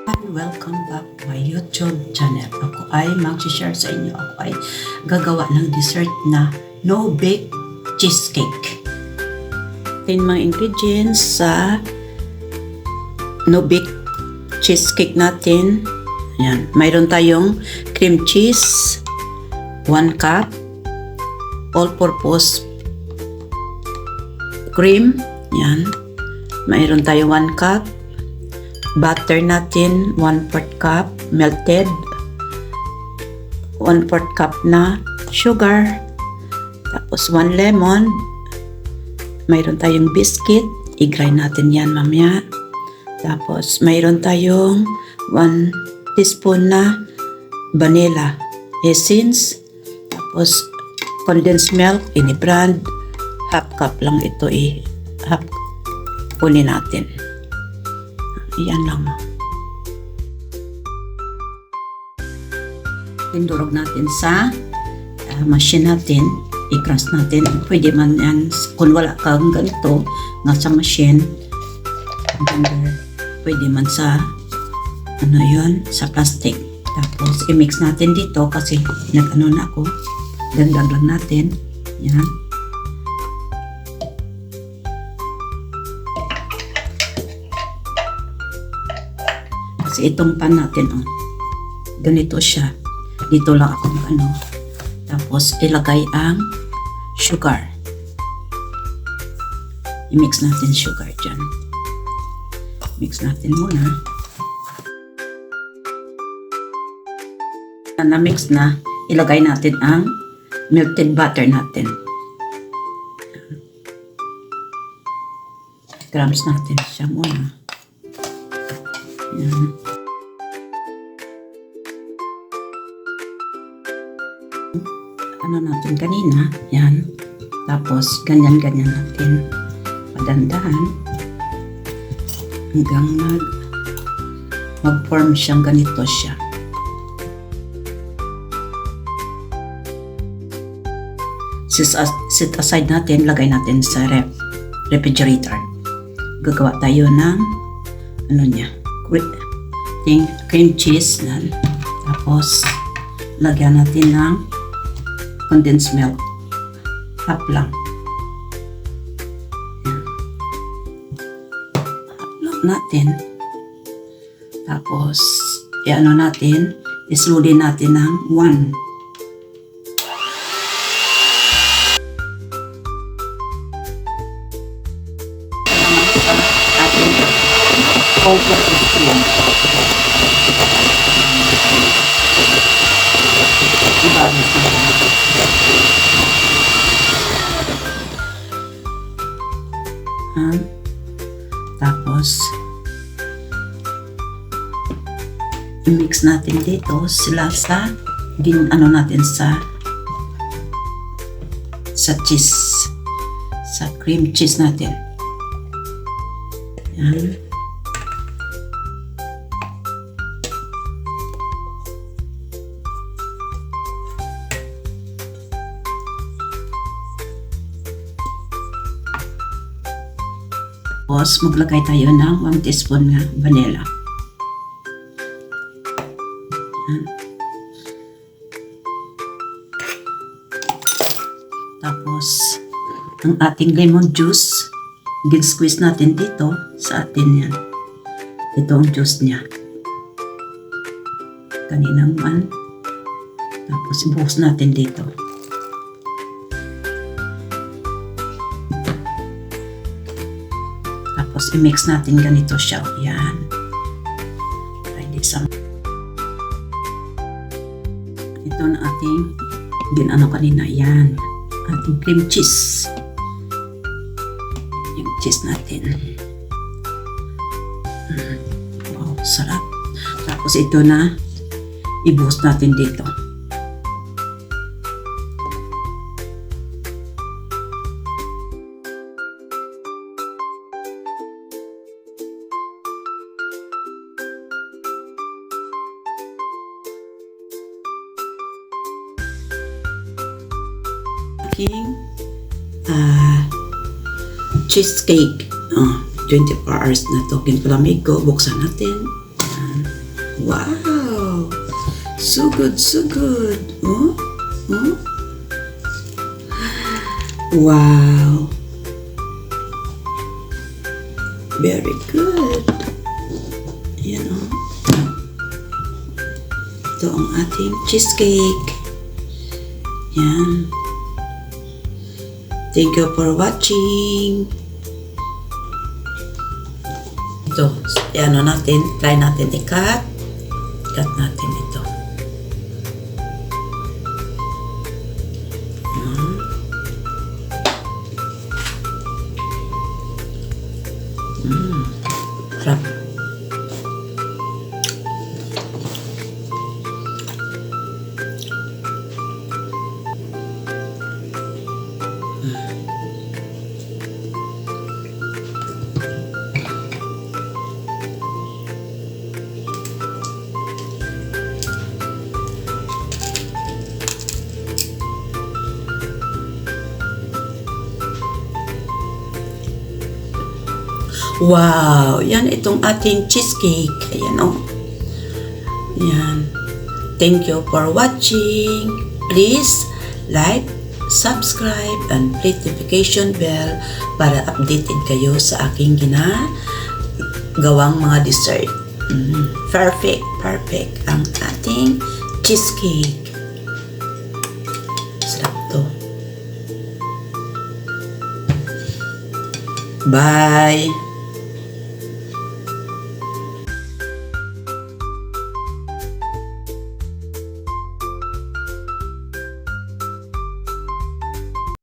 Welcome back to my YouTube channel. Ako ay mag-share sa inyo. Ako ay gagawa ng dessert na no-bake cheesecake. Ito yung mga ingredients sa no-bake cheesecake natin. Ayan. Mayroon tayong cream cheese, 1 cup, all-purpose cream. Ayan. Mayroon tayong 1 cup. Butter natin, 1/4 cup melted, 1/4 cup na sugar, tapos 1 lemon, mayroon tayong biscuit, i-grind natin yan mamaya, tapos mayroon tayong 1 teaspoon na vanilla essence, tapos condensed milk, any brand, half cup lang ito, half kunin natin. Yan lang. Tindurog natin sa machine natin. I-crush natin. Pwede man yan kung wala kang ganito nga sa machine. Pwede man sa sa plastic. Tapos i-mix natin dito kasi nag-ano na ako. Dagdag lang natin. Yan. Kasi itong pan natin, ganito siya. Dito lang ako Tapos, ilagay ang sugar. I-mix natin sugar dyan. Mix natin muna. Na-mix na, ilagay natin ang melted butter natin. Grams natin siya muna. Yan. Natin kanina, yan. Tapos, ganyan-ganyan natin. Padandahan. Hanggang mag-form siyang ganito siya. Set aside natin, lagay natin sa refrigerator. Gagawa tayo ng cream cheese yan. Tapos lagyan natin ng condensed milk, half lang. Yan. Half lang natin. Tapos natin, isludi natin ng 1. Over the cream. Ibalis natin. Tapos i-mix natin dito sila sa natin sa cheese, sa cream cheese natin. Yan. Tapos, maglagay tayo ng 1 teaspoon na vanilla. Yan. Tapos, ang ating lemon juice, squeeze natin dito sa atin yan. Ito ang juice niya. Kaninang 1. Tapos, ibuhos natin dito. Tapos, i-mix natin ganito siya. Yan. Ready sa ito na ating kanina. Yan. Ating cream cheese. Yung cheese natin. Wow, sarap. Tapos, ito na ibuhos natin dito. Cheesecake. 24 hours na to. Pinalamig ko. Buksan natin. Wow! So good, so good. Oh? Oh? Wow! Very good. Yan o. Ito ang ating cheesecake. Yan. Thank you for watching. Ito, ano natin, try natin i-cut. Cut natin ito. Sarap. Wow! Yan itong ating cheesecake. Ayan o. Yan. Thank you for watching. Please like, subscribe, and click notification bell para updated kayo sa aking ginagawang mga dessert. Perfect, perfect ang ating cheesecake. Sarap to. Bye!